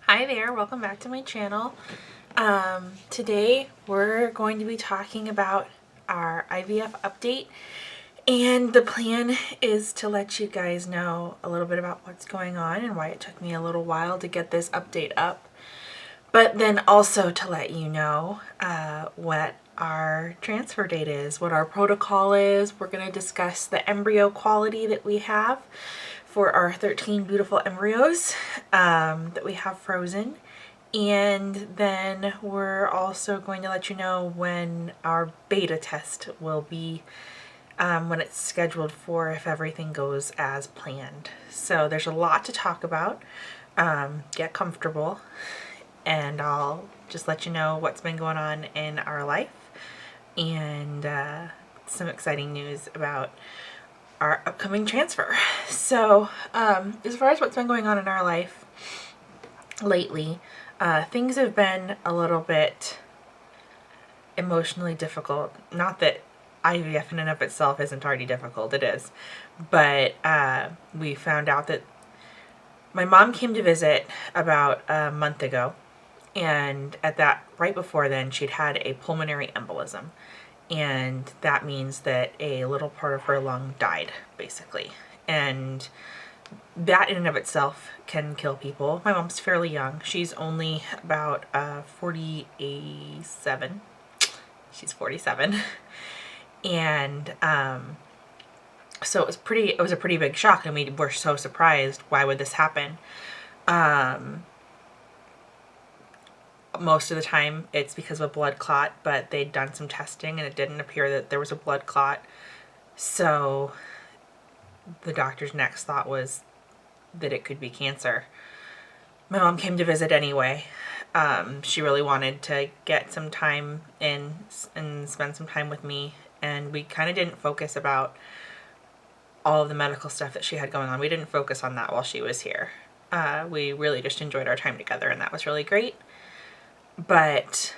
Hi there, welcome back to my channel. Today we're going to be talking about our IVF update, and the plan is to let you guys know a little bit about what's going on and why it took me a little while to get this update up, but then also to let you know what our transfer date is, what our protocol is. We're going to discuss the embryo quality that we have for our 13 beautiful embryos that we have frozen. And then we're also going to let you know when our beta test will be, when it's scheduled for, if everything goes as planned. So there's a lot to talk about. Get comfortable, and I'll just let you know what's been going on in our life and some exciting news about our upcoming transfer. So as far as what's been going on in our life lately, things have been a little bit emotionally difficult. Not that IVF in and of itself isn't already difficult, it is. But we found out that my mom came to visit about a month ago, and at that, right before then, she'd had a pulmonary embolism. And that means that a little part of her lung died, basically. And that in and of itself can kill people. My mom's fairly young. She's only about 47. She's 47. And so it was a pretty big shock, and we were so surprised. Why would this happen? Most of the time it's because of a blood clot, but they'd done some testing and it didn't appear that there was a blood clot. So the doctor's next thought was that it could be cancer. My mom came to visit anyway. She really wanted to get some time in and spend some time with me, and we kind of didn't focus about all of the medical stuff that she had going on. We didn't focus on that while she was here. We really just enjoyed our time together, and that was really great. But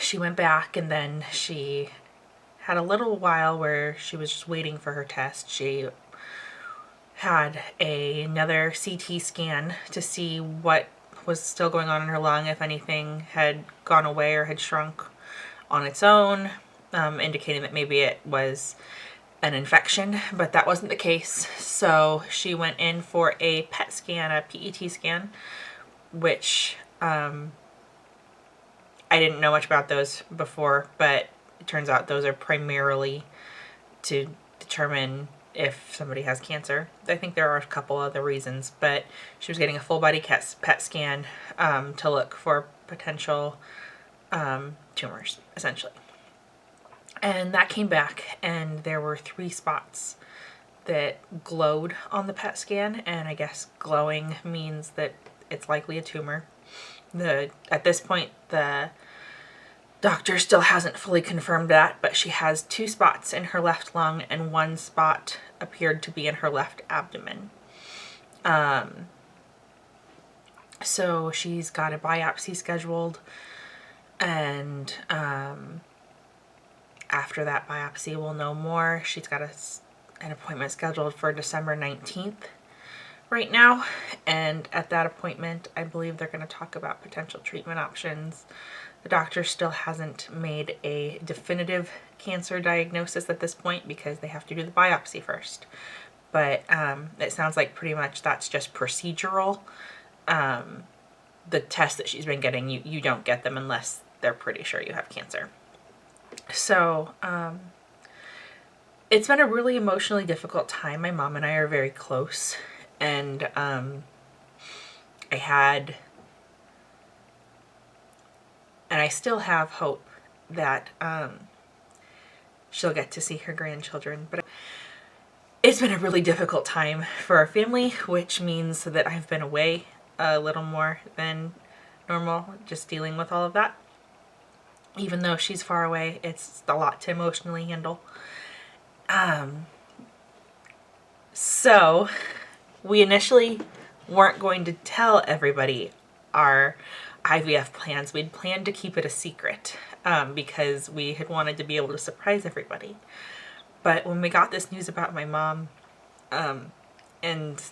she went back, and then she had a little while where she was just waiting for her test. She had another CT scan to see what was still going on in her lung, if anything had gone away or had shrunk on its own, indicating that maybe it was an infection, but that wasn't the case. So she went in for a PET scan, a PET scan, which I didn't know much about those before, but it turns out those are primarily to determine if somebody has cancer. I think there are a couple other reasons, but she was getting a full body PET scan to look for potential tumors, essentially. And that came back, and there were 3 spots that glowed on the PET scan, and I guess glowing means that it's likely a tumor. At this point, the doctor still hasn't fully confirmed that, but she has 2 spots in her left lung, and 1 spot appeared to be in her left abdomen. So she's got a biopsy scheduled, and after that biopsy we'll know more. She's got an appointment scheduled for December 19th right now, and at that appointment I believe they're going to talk about potential treatment options. The doctor still hasn't made a definitive cancer diagnosis at this point because they have to do the biopsy first, but it sounds like pretty much that's just procedural. The tests that she's been getting, you don't get them unless they're pretty sure you have cancer. So it's been a really emotionally difficult time. My mom and I are very close, and I still have hope that she'll get to see her grandchildren. But it's been a really difficult time for our family, which means that I've been away a little more than normal, just dealing with all of that. Even though she's far away, it's a lot to emotionally handle. So we initially weren't going to tell everybody our IVF plans. We'd planned to keep it a secret because we had wanted to be able to surprise everybody. But when we got this news about my mom and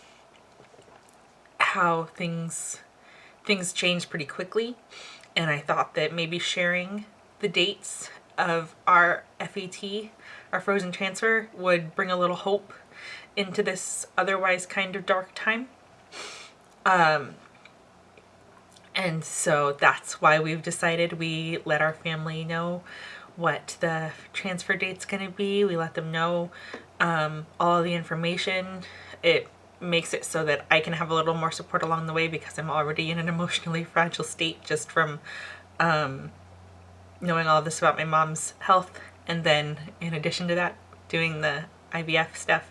how things things changed pretty quickly, and I thought that maybe sharing the dates of our FET, our frozen transfer, would bring a little hope into this otherwise kind of dark time. And so that's why we've decided we let our family know what the transfer date's going to be. We let them know all of the information. It makes it so that I can have a little more support along the way, because I'm already in an emotionally fragile state just from knowing all this about my mom's health, and then in addition to that, doing the IVF stuff.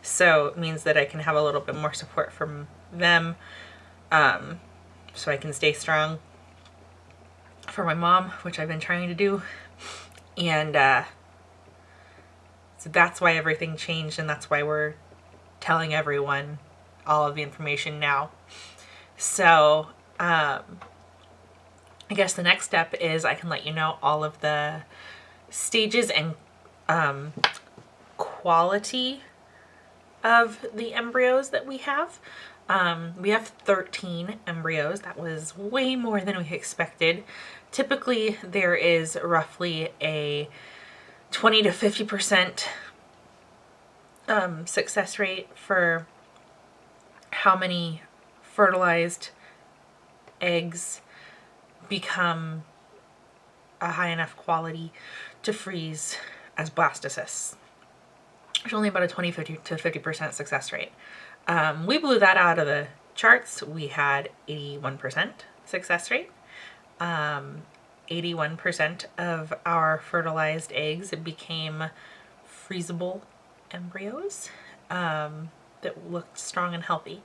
So it means that I can have a little bit more support from them, so I can stay strong for my mom, which I've been trying to do. And so that's why everything changed, and that's why we're telling everyone all of the information now. So I guess the next step is I can let you know all of the stages and quality of the embryos that we have. We have 13 embryos. That was way more than we expected. Typically, there is roughly a 20 to 50% success rate for how many fertilized eggs become a high enough quality to freeze as blastocysts. There's only about a 20 to 50% success rate. We blew that out of the charts. We had 81% success rate. 81% of our fertilized eggs became freezable embryos that looked strong and healthy.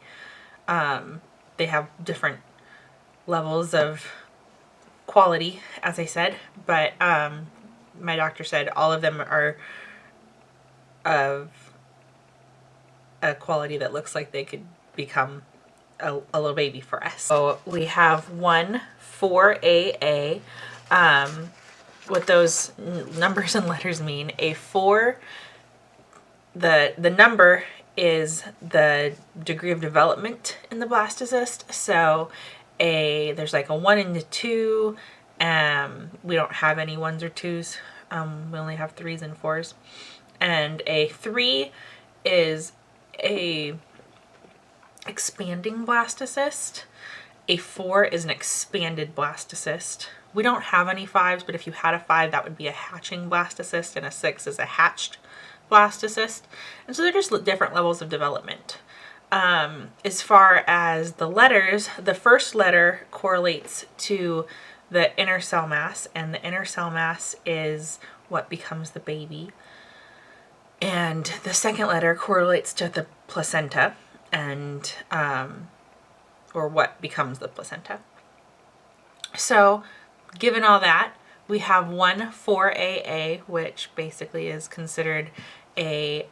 They have different levels of quality, as I said, but my doctor said all of them are of a quality that looks like they could become a little baby for us. So we have 1 4AA. What those numbers and letters mean. A 4, the number is the degree of development in the blastocyst. So there's like a 1 and a 2. We don't have any 1s or 2s. We only have 3s and 4s. And a 3 is a expanding blastocyst. A 4 is an expanded blastocyst. We don't have any 5s, but if you had a 5, that would be a hatching blastocyst, and a 6 is a hatched blastocyst. And so they're just different levels of development. As far as the letters, the first letter correlates to the inner cell mass, and the inner cell mass is what becomes the baby. And the second letter correlates to the placenta, and or what becomes the placenta. So given all that, we have 1 4AA, which basically is considered a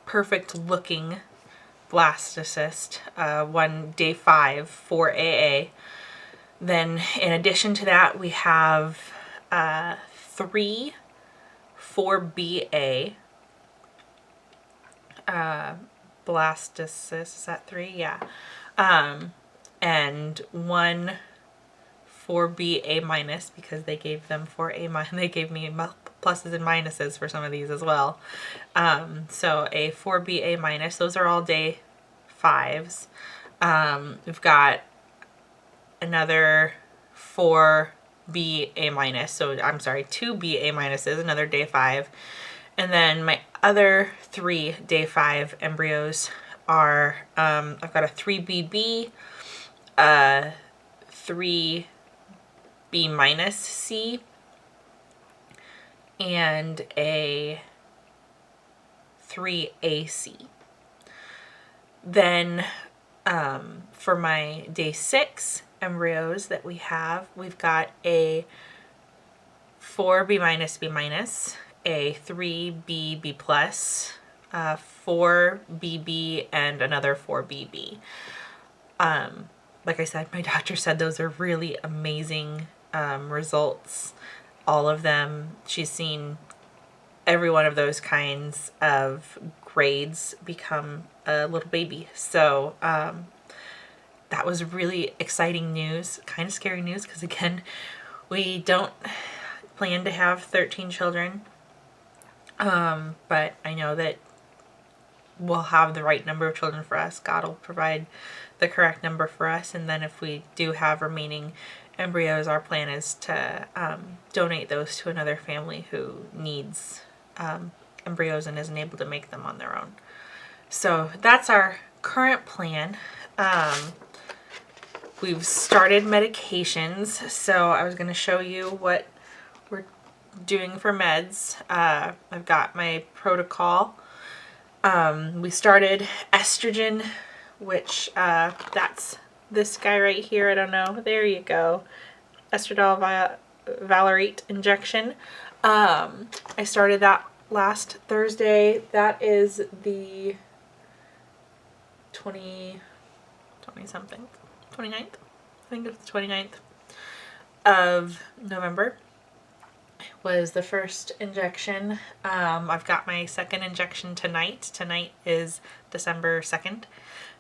perfect looking blastocyst, one day 5 4AA. Then in addition to that, we have 3 4BA blastocyst. Is that 3? Yeah. And 1 4BA minus, because they gave them 4A minus. They gave me pluses and minuses for some of these as well. So a 4BA minus. Those are all day 5s. We've got another 4BA minus. So I'm sorry, 2BA minuses, another day 5. And then my other 3 day 5 embryos are, I've got a 3BB, 3B minus C, and a 3AC. Then for my day 6 embryos that we've got a 4B minus B minus, a 3B B plus, 4BB, and another 4BB. Like I said, my doctor said those are really amazing results. All of them. She's seen every one of those kinds of grades become a little baby. So that was really exciting news, kind of scary news, because again, we don't plan to have 13 children, but I know that we'll have the right number of children for us. God will provide the correct number for us, and then if we do have remaining embryos, our plan is to donate those to another family who needs embryos and isn't able to make them on their own. So that's our current plan. We've started medications, so I was going to show you what we're doing for meds. I've got my protocol. We started estrogen, which that's this guy right here. I don't know. There you go. Estradiol valerate injection. I started that last Thursday. That is the 20 something, 29th. I think it's the 29th of November was the first injection. I've got my second injection tonight. Tonight is December 2nd.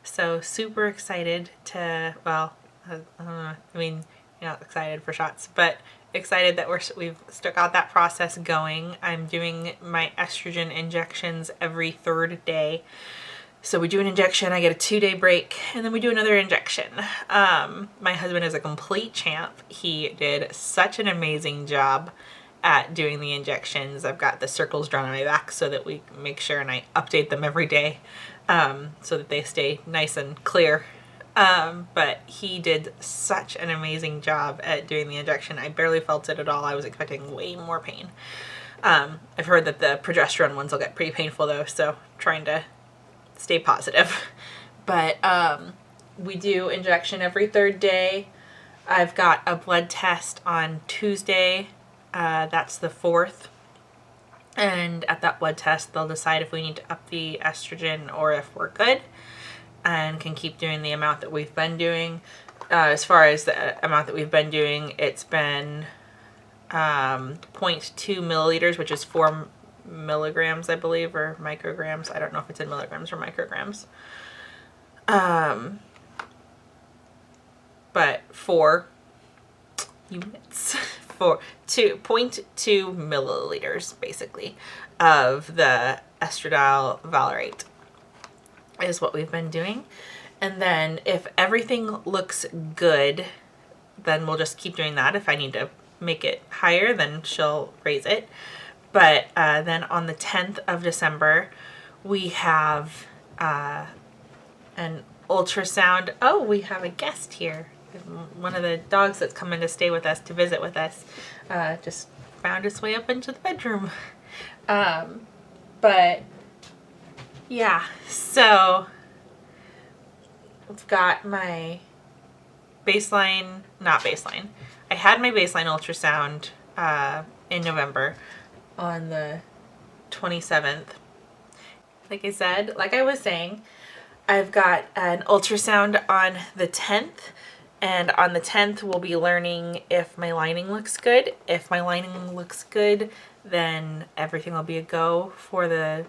So super excited to, well, I mean, you're not excited for shots, but excited that we've still got that process going. I'm doing my estrogen injections every third day. So we do an injection, I get a 2-day break, and then we do another injection. My husband is a complete champ. He did such an amazing job at doing the injections. I've got the circles drawn on my back so that we make sure, and I update them every day so that they stay nice and clear. But he did such an amazing job at doing the injection. I barely felt it at all. I was expecting way more pain. I've heard that the progesterone ones will get pretty painful though, so trying to stay positive. But we do injection every third day. I've got a blood test on Tuesday. That's the 4th. And at that blood test, they'll decide if we need to up the estrogen or if we're good and can keep doing the amount that we've been doing. As far as the amount that we've been doing, it's been 0.2 milliliters, which is 4 milligrams, I believe, or micrograms. I don't know if it's in milligrams or micrograms. But 4 units, 0.2 milliliters, basically, of the estradiol valerate is what we've been doing. And then if everything looks good, then we'll just keep doing that. If I need to make it higher, then she'll raise it. But then on the 10th of December, we have an ultrasound. Oh, we have a guest here. One of the dogs that's coming to stay with us, to visit with us, just found its way up into the bedroom. But yeah, so I've got my baseline, not baseline. I had my baseline ultrasound in November on the 27th. Like I said, like I was saying, I've got an ultrasound on the 10th, and on the 10th we'll be learning if my lining looks good. If my lining looks good, then everything will be a go for the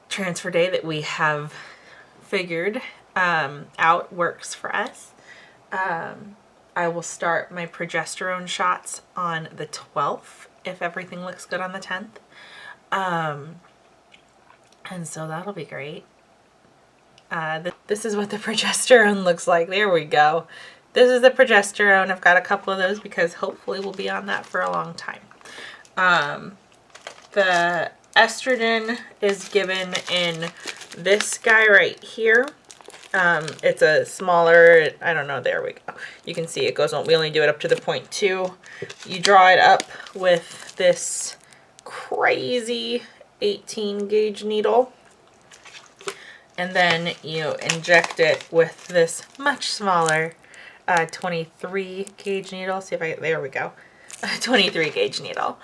transfer day that we have figured out works for us. I will start my progesterone shots on the 12th if everything looks good on the 10th. And so that'll be great. This is what the progesterone looks like. There we go. This is the progesterone. I've got a couple of those because hopefully we'll be on that for a long time. The estrogen is given in this guy right here. It's a smaller, I don't know, there we go. You can see it goes on, we only do it up to the 0.2. You draw it up with this crazy 18 gauge needle. And then you inject it with this much smaller 23 gauge needle. See if I, there we go. 23 gauge needle.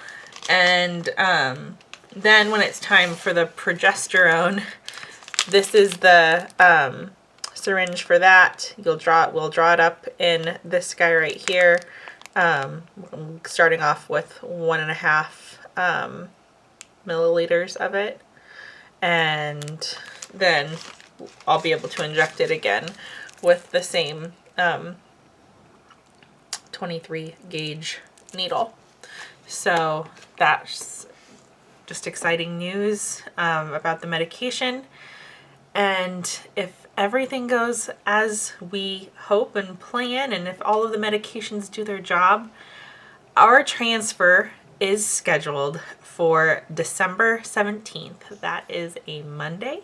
And then when it's time for the progesterone, this is the syringe for that. We'll draw it up in this guy right here. Starting off with 1.5 milliliters of it. And then I'll be able to inject it again with the same 23 gauge needle. So that's just exciting news about the medication. And if everything goes as we hope and plan, and if all of the medications do their job, our transfer is scheduled for December 17th. That is a Monday,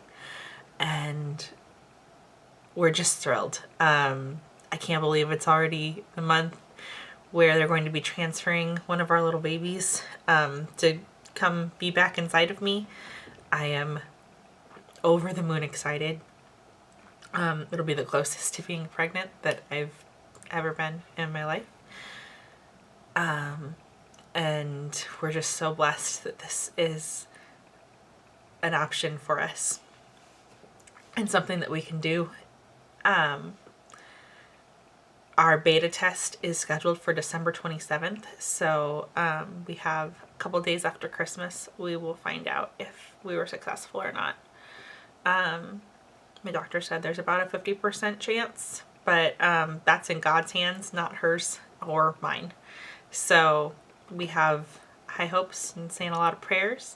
and we're just thrilled. I can't believe it's already the month where they're going to be transferring one of our little babies to come be back inside of me. I am over the moon excited. It'll be the closest to being pregnant that I've ever been in my life. And we're just so blessed that this is an option for us and something that we can do. Our beta test is scheduled for December 27th, so we have a couple days after Christmas. We will find out if we were successful or not. My doctor said there's about a 50% chance, but that's in God's hands, not hers or mine. So we have high hopes and saying a lot of prayers,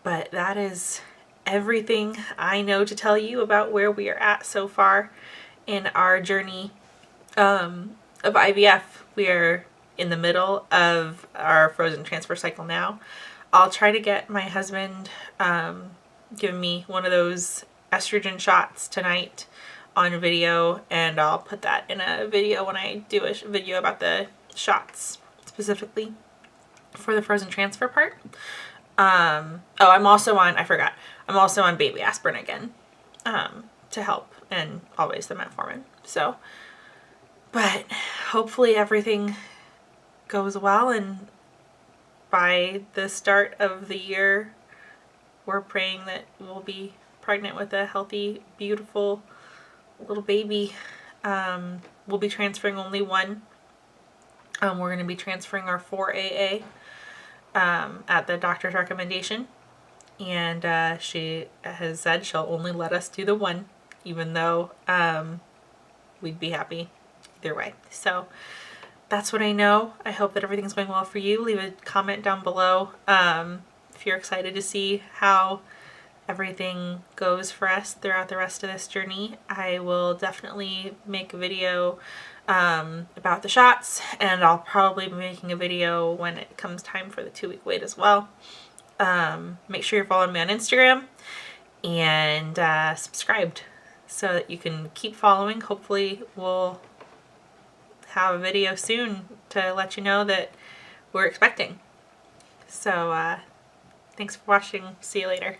but that is everything I know to tell you about where we are at so far in our journey of IVF. We are in the middle of our frozen transfer cycle now. I'll try to get my husband giving me one of those estrogen shots tonight on video, and I'll put that in a video when I do a video about the shots specifically for the frozen transfer part. Oh, I'm also on baby aspirin again to help, and always the metformin. So, but hopefully everything goes well, and by the start of the year, we're praying that we'll be pregnant with a healthy, beautiful little baby. We'll be transferring only one. We're going to be transferring our 4AA at the doctor's recommendation, and she has said she'll only let us do the one, even though we'd be happy either way. So that's what I know. I hope that everything's going well for you. Leave a comment down below if you're excited to see how everything goes for us throughout the rest of this journey. I will definitely make a video about the shots, and I'll probably be making a video when it comes time for the 2-week wait as well. Make sure you're following me on Instagram and subscribed so that you can keep following. Hopefully we'll have a video soon to let you know that we're expecting. So thanks for watching. See you later.